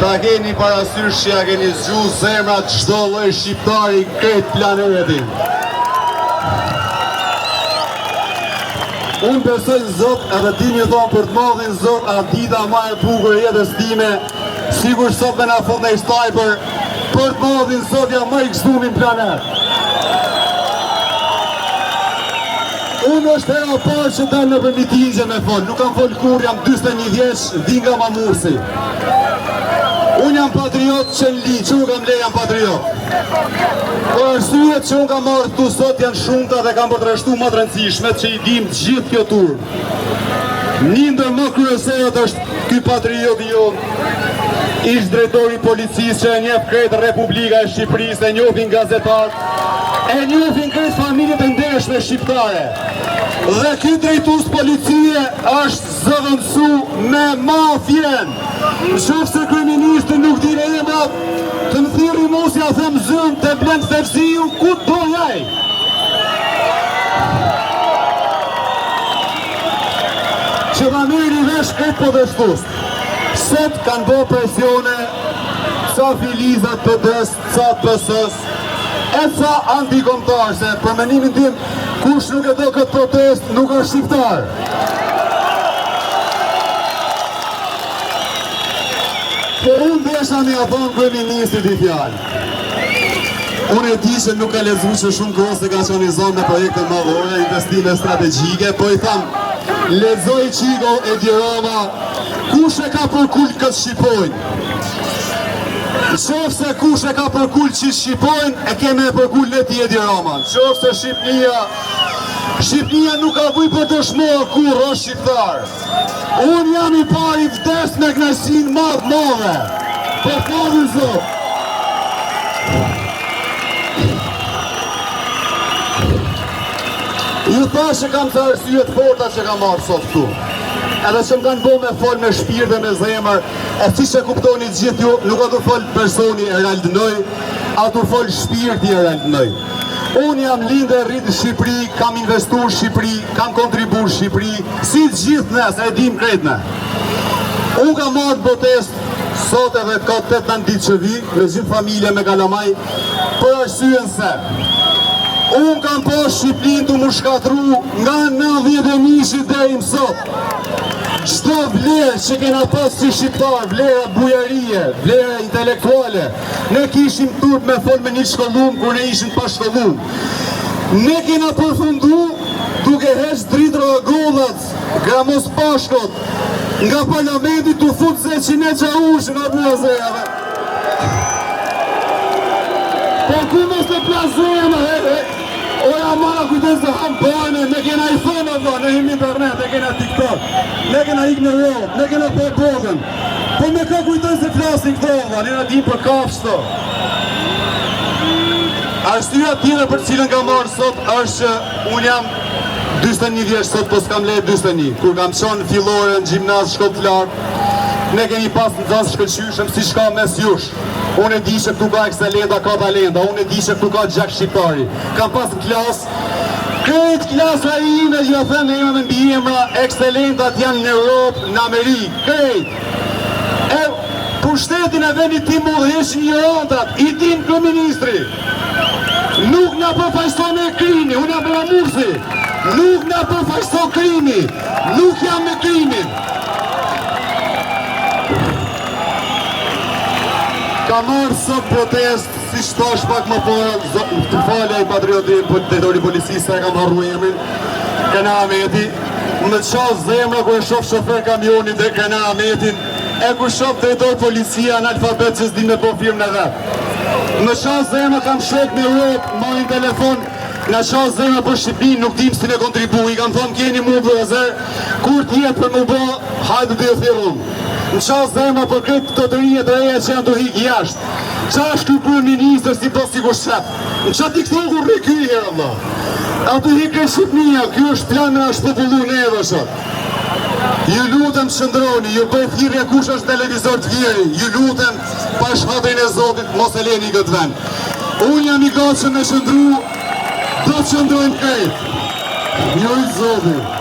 Ta keni parasysh që ja keni zgju zemrat çdo lloj shqiptari këtë planetin. Unë besoj në Zot, edhe ti një thonë për të madhin Zot, a dita ma e bukur jetës time, sigur sot me na fut në stajper, për të madhin Zot ja ma i gëzumin planet. Unë është hera parë që dalë në për mitingje me folë, nuk kam folë kur, jam 21 vjeç, vin nga Mamursi. Unë jam patriot që në li, që unë kam le jam patriot. Po arsyet që unë kam marrë këtu sot janë shumëta dhe kam përtrashtu më të rëndësishme që i dim të gjithë kjo tur. Një ndër më kryesorët është ky patriot i jonë, ish drejtori policisë që e njeh krejtë Republika e Shqipërisë, e njohin gazetarët, e njohin krejtë familjet e ndershme shqiptare. Dhe ky drejtues policie është zëvendësu me mafjen. Nëse kryeministri nuk dine emrat, të më thirri mos ja them zëm të blend Fevziu, ku do jaj? Që ta mirë vesh këtë podestus. Sot kanë bo presione, ca filizat PD-s, ca PS-s, e ca antikomtar, se për menimin tim, kush nuk e do këtë protest, nuk është shqiptar. Por unë desha me a thonë kryeministrit i fjallë. Unë e di që nuk ka lexuar që shumë kohë se ka qenë i zonë me projekte madhore, investime strategjike, po i thamë, lexoj qiko e Dirama, kush e ka përkull këtë Shqipojnë? Qofse kush e ka përkull që Shqipojnë, e keme e përkull leti e Dirama. Qofse Shqipnia nuk ka vuj për të shmohë kur është shqiptar. Unë jam i pari vdes me knajsin madhe. Për fadin Zot. Ju thash që kam të arsyet forta që kam marrë sot këtu. Edhe që më kanë bo me fol me shpirë dhe me zemër, e si që kuptoni gjithë ju, nuk atu fol personi e raldënoj, atu fol shpirti e raldënoj. Unë jam lindë e rritë në Shqipëri, kam investu në Shqipëri, kam kontribu në Shqipëri, si gjithë nësë, e dim krejtme. Unë kam marrë protest, sot edhe ka 8 ditë që vi, me gjithë familje me Kalamaj, për arsyen se unë kam po Shqipërinë të më shkatru nga 90.000 dhe im sot. Çdo vlerë që kena pas si shqiptar, vlera bujarie, vlera intelektuale, ne kishim turp me fol me një shkollum, kur ne ishim pa shkollum. Ne kena përfundu duke heq dritë rogollat, gramos pashkot, nga parlamenti të fut se që ne qaush nga buazejave. Po ku mos të plazejme, oja mara kujtës të ham bane, ne kena iPhone dhe, ne him internet, ne kena TikTok, ne kena ignorot, ne kena përbogën. Po me ka kujtës të flasin këto dhe, ne dim për kafshto. Arsyeja tjetër për cilën kam marrë sot është që unë jam 41 vjeç sot, po s'kam lejt 41. Kur kam qenë fillore në gjimnaz shkollë të lartë, ne kemi pas në zasë shkëllqyshëm si shka mes jush. Unë e di që këtu ka ekselenda, ka talenda, unë e di që këtu ka gjak shqiptari. Kam pas në klasë, këtë klasa i ime që ja them e ime me mbi emra, ekselendat janë në Europë, në Amerikë, këtë. E pushtetin e vendit tim u dheshin ignorantat, i din kryeministri. Nuk nga përfaqëson me krimi, unë jam Mamursi. Nuk nga përfaqëson krimi, nuk jam me krimin. Ka marrë sot protest, si shtash pak më parë, të falja i patrioti drejtori policisë, se kam harru emrin, Kena Ahmeti. Më qas zemra kër e shof shofer kamionit dhe Kena Ahmetin, e kër shof drejtor policia në alfabet që s'di me po firmë në vetë. Në qas zemra kam shok në Europë, marrin telefon, në qas zemra për Shqipin, nuk dim si në kontribu, i kam thonë keni mu vëzër, kur t'jetë për më bo, hajtë dhe thirun. Në qas zemra për këtë të rijet e reja që janë të hikë jashtë. Qa është kërë minister si po sigur shep? Në qa t'i këto kur rikë i herë, Allah? A të hikë e Shqipnia, kjo është plan me është popullu në edhe shot. Ju lutem shëndroni, ju bëj thirrje kush është televizor të vjeri, ju lutem pa shhatrin e Zotit, mos e leni këtë vend. Unë jam i gatshëm me shëndru, do të shëndrojmë krejt. Njëri Zotit.